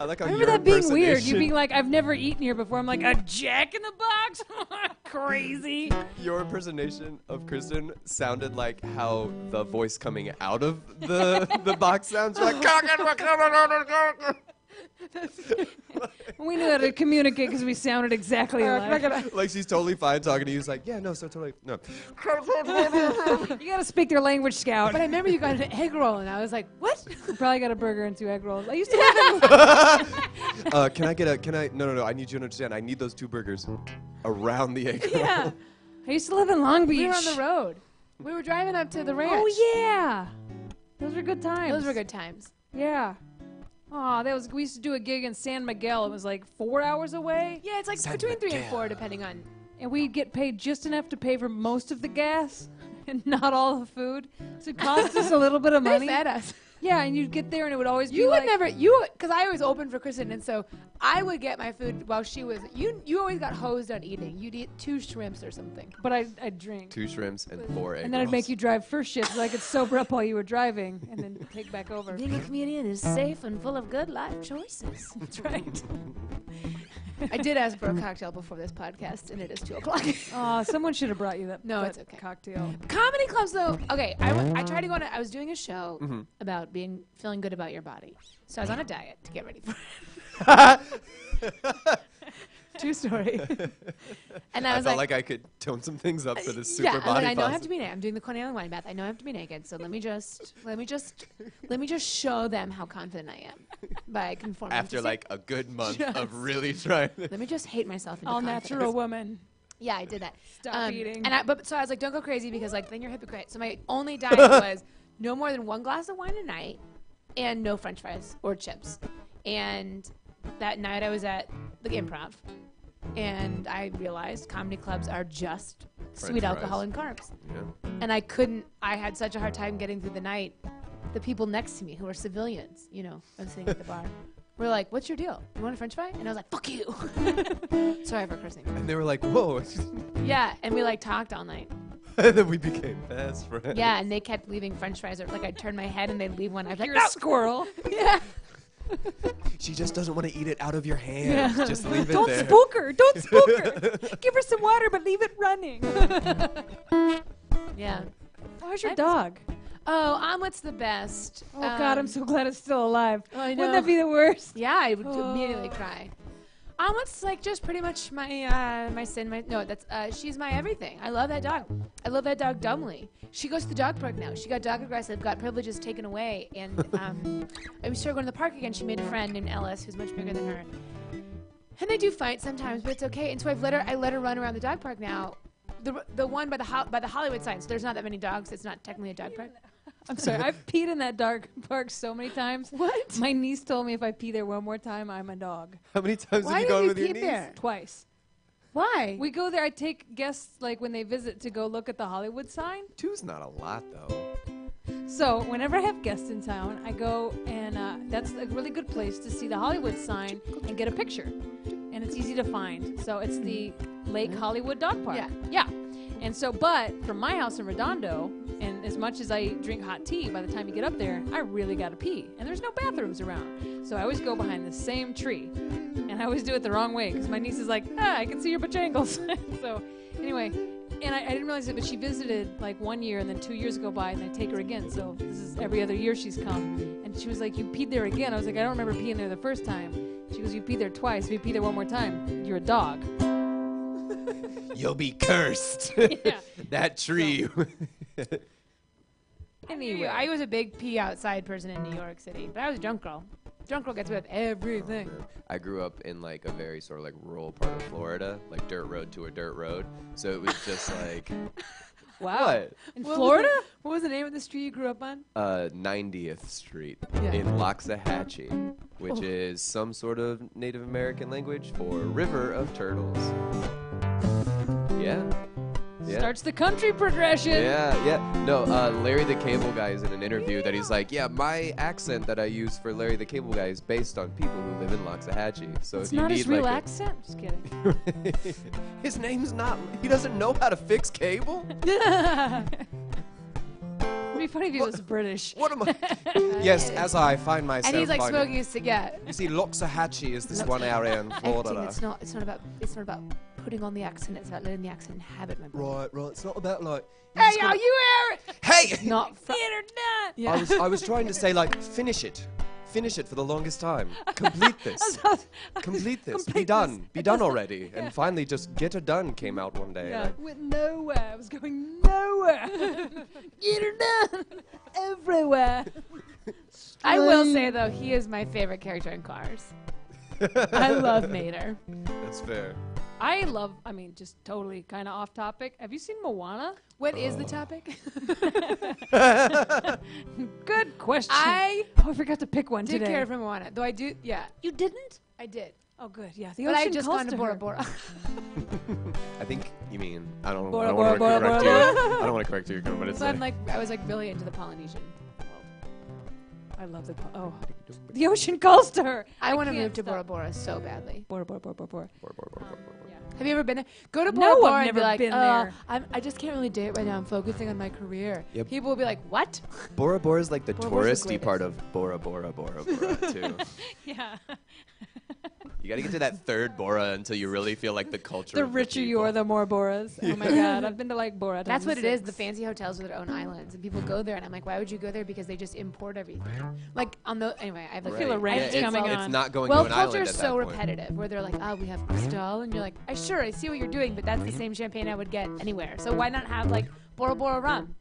like how I remember your that being weird. You impersonation- being like, I've never eaten here before. I'm like, a Jack in the Box? Crazy. Your impersonation of Kristin sounded like how the voice coming out of the box sounds. You're like, We knew how to communicate because we sounded exactly alike. like she's totally fine talking to you. It's like, yeah, no, so totally, no. You gotta speak their language, Scout. But I remember you got an egg roll, and I was like, what? You probably got a burger and 2 egg rolls. I used to live in No, I need you to understand. I need those 2 burgers around the egg roll. Yeah. I used to live in Long Beach. We were on the road. We were driving up to the ranch. Oh yeah. Those were good times. Those were good times. Yeah. Oh, we used to do a gig in San Miguel. It was like 4 hours away. Yeah, it's like San between 3 and Miguel. 4, depending on. And we'd get paid just enough to pay for most of the gas and not all the food. So it cost us a little bit of They money. fed us. Yeah, and you'd get there and it would always be You like, would never, because I always opened for Kristin, and so I would get my food while she was, you always got hosed on eating. You'd eat 2 shrimps or something. but I'd drink. 2 shrimps and 4 egg And then I'd rolls. make you drive first shift so I could sober up while you were driving and then take back over. Being a comedian is safe and full of good life choices. That's right. I did ask for a cocktail before this podcast, and it is 2 o'clock. Oh, someone should have brought you that. No, that it's okay. Cocktail. Comedy clubs, though. Okay, I tried to go on. I was doing a show Mm-hmm. about feeling good about your body. So I was on a diet to get ready for it. True story. And I I was felt like I could tone some things up for this super yeah, body I know I have positive. to be naked. I'm doing the Coney Island wine bath. I know I have to be naked. So let me just show them how confident I am by conforming. After to like a good month Yes. of really trying. let me just hate myself. Into All confidence. natural woman. Yeah, I did that. Stop eating. But so I was like, don't go crazy because like then you're a hypocrite. So my only diet was no more than 1 glass of wine a night and no French fries or chips. And that night I was at the Improv, and I realized comedy clubs are just sweet fries. alcohol and carbs. Yeah. And I had such a hard time getting through the night. The people next to me who were civilians, I was sitting at the bar, were like, what's your deal? You want a French fry? And I was like, fuck you. Sorry for cursing. And they were like, whoa. Yeah, and we like talked all night. And then we became best friends. Yeah, and they kept leaving French fries. Or like I'd turn my head and they'd leave one. I'd be like, You're no! a squirrel. Yeah. She just doesn't want to eat it out of your hand. Yeah. Just leave it Don't there. spook her. Don't spook her. Give her some water, but leave it running. Yeah. How's your dog? Oh, Omelet's the best. Oh, God, I'm so glad it's still alive. I Wouldn't that be the worst? Yeah, I would immediately cry. It's like just pretty much my sin. She's my everything. I love that dog. I love that dog dumbly. She goes to the dog park now. She got dog aggressive, got privileges taken away, and I started going to the park again. She made a friend named Ellis, who's much bigger than her. And they do fight sometimes, but it's okay. And so I let her run around the dog park now. The one by the Hollywood sign. So there's not that many dogs. It's not technically a dog park. I'm sorry, I've peed in that dog park so many times. What? My niece told me if I pee there one more time, I'm a dog. How many times Why have you did gone you with your pee niece? there? Twice. Why? We go there. I take guests like when they visit to go look at the Hollywood sign. 2's not a lot, though. So whenever I have guests in town, I go and that's a really good place to see the Hollywood sign and get a picture. And it's easy to find. So it's the Lake Hollywood Dog Park. Yeah. And so, but from my house in Redondo, and as much as I drink hot tea, by the time you get up there, I really got to pee. And there's no bathrooms around. So I always go behind the same tree. And I always do it the wrong way because my niece is like, I can see your bojangles. So anyway, and I didn't realize it, but she visited like 1 year and then 2 years go by and I take her again. So this is every other year she's come. And she was like, you peed there again. I was like, I don't remember peeing there the first time. She goes, you peed there twice. If you pee there one more time, you're a dog. You'll be cursed. Yeah. That tree. Anyway, I was a big pee outside person in New York City, but I was a drunk girl. Drunk girl gets away with everything. I grew up in like a very sort of like rural part of Florida, like dirt road to a dirt road. So it was just like, wow. what? In What was Florida? What was the name of the street you grew up on? 90th Street Yeah. in Loxahatchee, which is some sort of Native American language for River of Turtles. Yeah. Starts the country progression. Yeah. No, Larry the Cable Guy is in an interview that he's like, my accent that I use for Larry the Cable Guy is based on people who live in Loxahatchee. So It's if you not need his real like accent. Just kidding. his name's not. He doesn't know how to fix cable. It'd be funny if he was British. What am I? Yes, as I find myself. And he's like finding- smoking a cigarette. You see, Loxahatchee is this one area in Florida. It's not about putting on the accent. It's about letting the accent inhabit my brain. Right. It's not about like. Hey, yo, you hear it? Hey! Not Internet. Yeah. I was trying to say like finish it for the longest time. Complete this. Complete this. Be done. Be done already. And finally, just Get It Done came out one day. Yeah. Went nowhere. I was going nowhere. Internet. Everywhere. I will say though, he is my favorite character in Cars. I love Mater. That's fair. Just totally kind of off topic. Have you seen Moana? What is the topic? Good question. I I forgot to pick one did today. care for Moana, though I do. Yeah, You didn't? I did. Oh, good. Yeah. The But I ocean just calls gone to her. Bora Bora. I think you mean I don't Bora, want to Bora, correct Bora, you. Bora. I don't want to correct you, but it's So I was like really into the Polynesian. I love the ocean calls to her. I want to can't move to stop. Bora Bora so badly. Bora, Bora, Bora, Bora, Bora. Have you ever been there? Go to No, Bora Bora I've and be never like, been there. I just can't really date right now. I'm focusing on my career. Yep. People will be like, what? Bora Bora is like the Bora Bora's the touristy part of Bora Bora too. Yeah. You got to get to that third Bora until you really feel like the culture. The of richer you people. are, the more Boras. Oh my God, I've been to like Bora. That's what it is. The six. fancy hotels with their own islands, and people go there, and I'm like, why would you go there? Because they just import everything. Like anyway, I have like feel a rant it's, coming it's on. not going well, to an island culture's at so that point. repetitive, where they're like, we have Cristal, and you're like, I see what you're doing, but that's the same champagne I would get anywhere. So why not have like Bora Bora rum,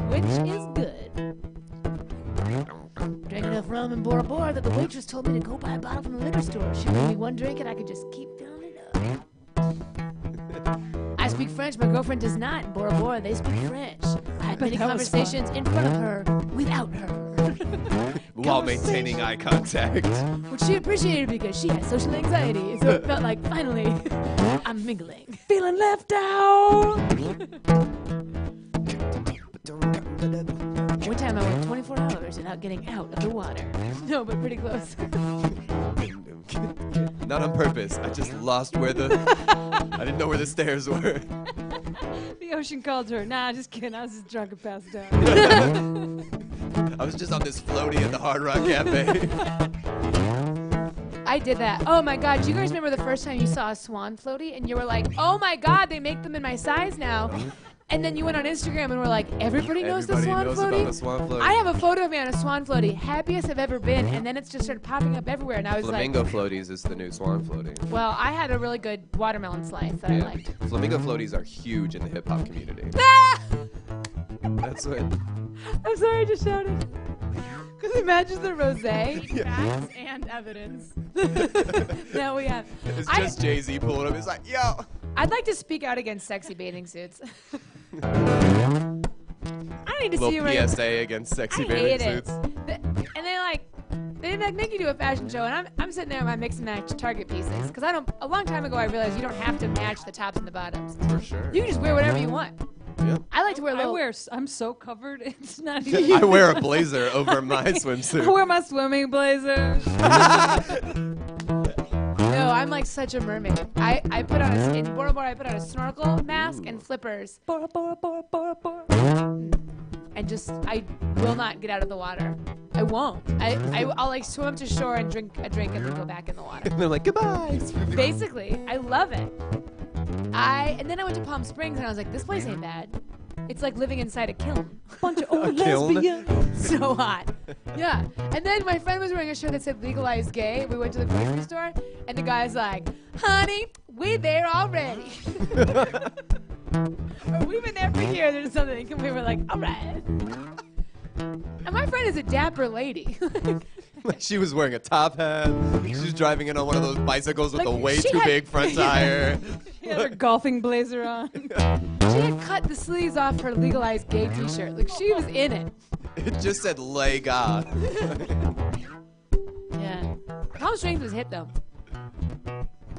which is good. Drank enough rum in Bora Bora that the waitress told me to go buy a bottle from the liquor store. She gave me one drink and I could just keep filling it up. I speak French. My girlfriend does not. In Bora Bora, they speak French. I had many that was conversations in front of her, without her. While maintaining eye contact. Which she appreciated because she has social anxiety. So it felt like, finally, I'm mingling. Feeling left out. One time I went 24 hours without getting out of the water. No, but pretty close. Not on purpose. I just lost where the. I didn't know where the stairs were. The ocean called her. Nah, just kidding. I was just drunk and passed out. I was just on this floaty at the Hard Rock Cafe. I did that. Oh my God. Do you guys remember the first time you saw a swan floaty and you were like, oh my God, they make them in my size now? And then you went on Instagram and were like, everybody knows the Everybody swan knows floaty? about the swan floaty. I have a photo of me on a swan floaty, happiest I've ever been, and then it's just started popping up everywhere, and I was Flamingo floaties is the new swan floaty. well, I had a really good watermelon slice that I liked. Flamingo floaties are huge in the hip hop community. That's what. I'm sorry, I just shouted. Because it matches the rosé. Facts and evidence. Now we have. It's just Jay-Z pulling up. It's like, yo. I'd like to speak out against sexy bathing suits. I don't need to see you Little PSA against sexy I bathing hate it. suits. And they make you do a fashion show, and I'm sitting there with my mix and match Target pieces. Because a long time ago I realized you don't have to match the tops and the bottoms. For sure. You can just wear whatever you want. Yeah. I like to wear a little. I'm so covered. It's not even. I wear a blazer over my swimsuit. I wear my swimming blazer. No, I'm like such a mermaid. I put on in Bora Bora, I put on a snorkel mask and flippers. Bora, bora, bora, bora, bora. And just I will not get out of the water. I won't. I'll like swim up to shore and drink a drink and then go back in the water. And they're like, goodbye. Basically, I love it. And then I went to Palm Springs and I was like, this place ain't bad. It's like living inside a kiln. Bunch of old kiln? lesbians. So hot. Yeah. And then my friend was wearing a shirt that said legalized gay. We went to the grocery store and the guy's like, honey, we there already. Or, we've been there for years or something. And we were like, all right. And my friend is a dapper lady. Like she was wearing a top hat. She was driving in on one of those bicycles with Like, a way she too had- big front tire. She had her golfing blazer on. She had cut the sleeves off her legalized gay t-shirt. Like she was in it. It just said "Lay God." Yeah. Palm Springs was hit though.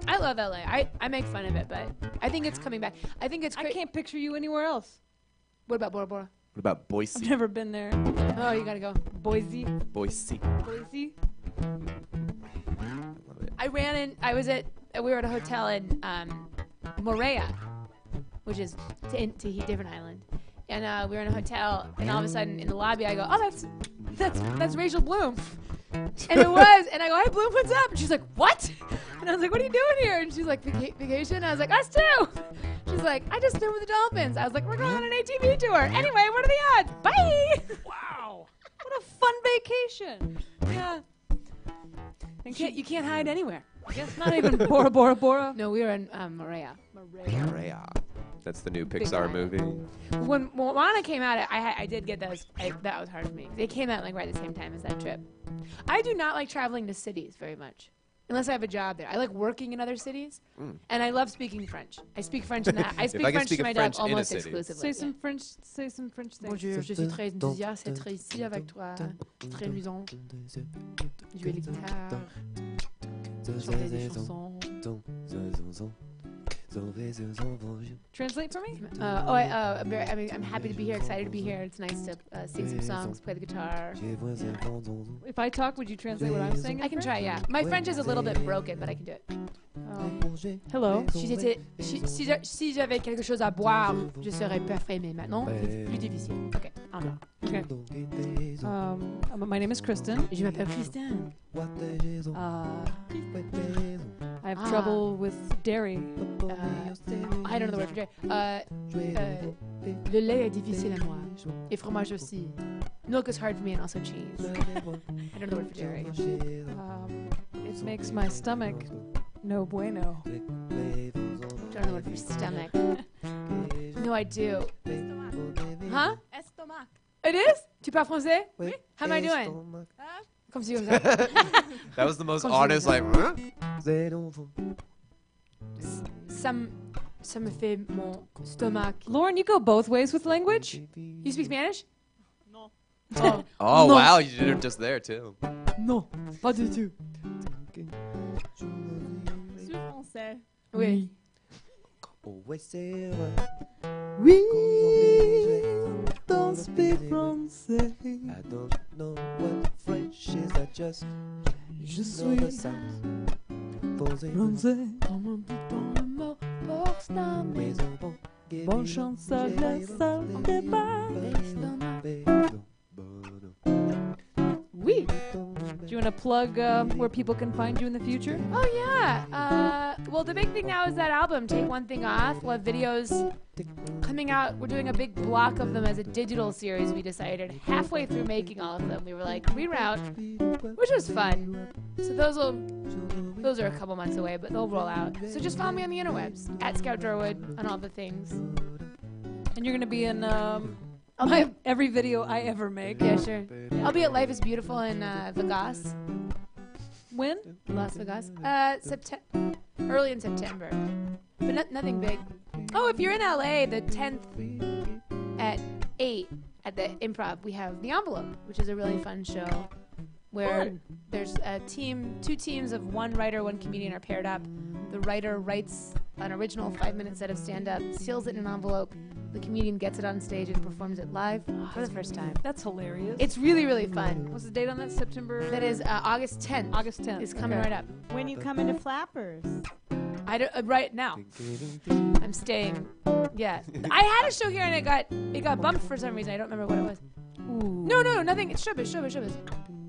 I love LA. I make fun of it, but I think it's coming back. I think it's I great. can't picture you anywhere else. What about Bora Bora? What about I've Boise? never been there. Oh, you gotta go. Boise. Boise. Boise. Love it. We were at a hotel in Moorea, which is different island. And we were in a hotel, and all of a sudden in the lobby I go, oh, that's Rachel Bloom. And it was, and I go, hey Bloom, what's up? And she's like, what? And I was like, what are you doing here? And she's like, vacation? And I was like, us too. She's like, I just swim with the dolphins. I was like, we're going on an ATV tour. Anyway, what are the odds? Bye. Wow. What a fun vacation. Yeah. You can't hide anywhere. I guess not even Bora Bora Bora. No, we were in Moorea. Rhea. That's the new Big Pixar guy. movie. When Moana came out, I did get those. That was hard for me. They came out like right at the same time as that trip. I do not like traveling to cities very much, unless I have a job there. I like working in other cities, and I love speaking French. I speak French in that. I speak I can French speak to my French job in a almost city. exclusively. Say some French things. Bonjour, je suis très enthousiaste d'être ici avec toi. Très amusant. Jouer la guitare. Chanter des chansons. Translate for me? I'm happy to be here, excited to be here. It's nice to sing some songs, play the guitar. If I talk, would you translate what I'm saying? I can try, yeah. My French is a little bit broken, but I can do it. Hello. Si j'avais quelque chose à boire, je serais parfait, mais maintenant, c'est plus difficile. Ok, au revoir. Okay. My name is Kristin. Je m'appelle Kristin. I have trouble with dairy. I don't know the word for dairy. Le lait est difficile à moi. Et fromage aussi. Milk is hard for me, and also cheese. I don't know the word for dairy. It makes my stomach no bueno. I don't know the word for stomach. No, I do. Huh? Estomac. It is? Tu parles français? Oui. How am I doing? Comme si comme ça. That was the most Comme honest, ça. like, huh? Ça me fait mon stomac. Lauren, you go both ways with language? You speak Spanish? No. Oh. Oh, No. wow, you did it just there, too. Non, pas du tout. Suis français. Oui. Oui, don't speak français. I don't know what French is, I just Je know suis the sounds. Posez français. maison, bon, Bonne chance à la salle des bars. Oui. Do you want to plug where people can find you in the future? Oh, yeah. Well, the big thing now is that album, Take One Thing Off. We'll have videos coming out. We're doing a big block of them as a digital series, we decided. Halfway through making all of them, we were like, reroute, which was fun. So those are a couple months away, but they'll roll out. So just follow me on the interwebs, at Scout Durwood, on all the things. And you're going to be in every video I ever make. Yeah, sure. I'll be at Life is Beautiful in Vegas. When? Las Vegas. Early in September. But nothing big. Oh, if you're in LA, the 10th at 8 at the Improv, we have The Envelope, which is a really fun show where there's two teams of one writer, one comedian are paired up. The writer writes an original 5-minute set of stand-up, seals it in an envelope. The comedian gets it on stage and performs it live for the first time. That's hilarious. It's really, really fun. What's the date on that? September? That is August 10th. August 10th. It's coming right up. When you come into Flappers? I don't, right now. I'm staying. Yeah. I had a show here and it got bumped for some reason. I don't remember what it was. Ooh. No, nothing. It's showbiz.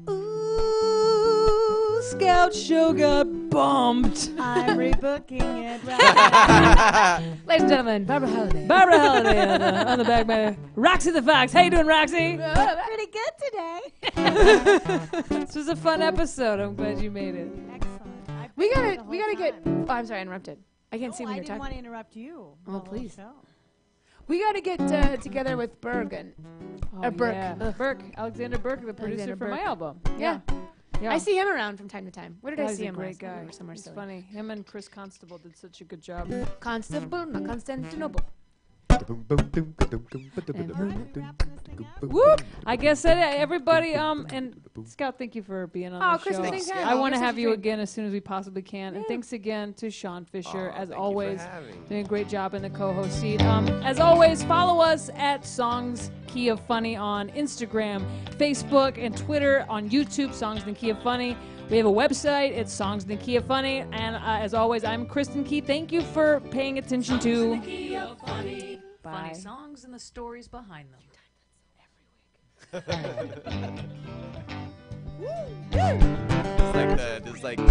Ooh, Scout show got bumped. I'm rebooking it. Right. Ladies and gentlemen, Barbara Holliday. Barbara Holliday on the back by Roxy the Fox. How you doing, Roxy? Pretty good today. This was a fun episode. I'm glad you made it. Excellent. We gotta get. Oh, I'm sorry, I interrupted. I can't see when I you're didn't want talking. to interrupt you. Oh, please. Show. We gotta get together with Bergen. Oh, Burke. yeah. Burke. Alexander Burke, the producer Alexander for my Burke. album. Yeah. Yeah. I see him around from time to time. Where did I He's see a him? great last? guy. Somewhere It's silly. funny. Him and Chris Constable did such a good job. Constable, not Constantinople. Whoop! I guess that everybody, and Scout, thank you for being on the Chris, show. thanks for having I me. want to You're have such a you treat. again as soon as we possibly can. And thanks again to Shaun Fisher, as always, doing a great job in the co-host seat. As always, follow us at Songs Key of Funny on Instagram, Facebook, and Twitter. On YouTube, Songs in the Key of Funny. We have a website. It's Songs in the Key of Funny. And as always, I'm Kristin Key. Thank you for paying attention to. Funny songs and the stories behind them. It's like the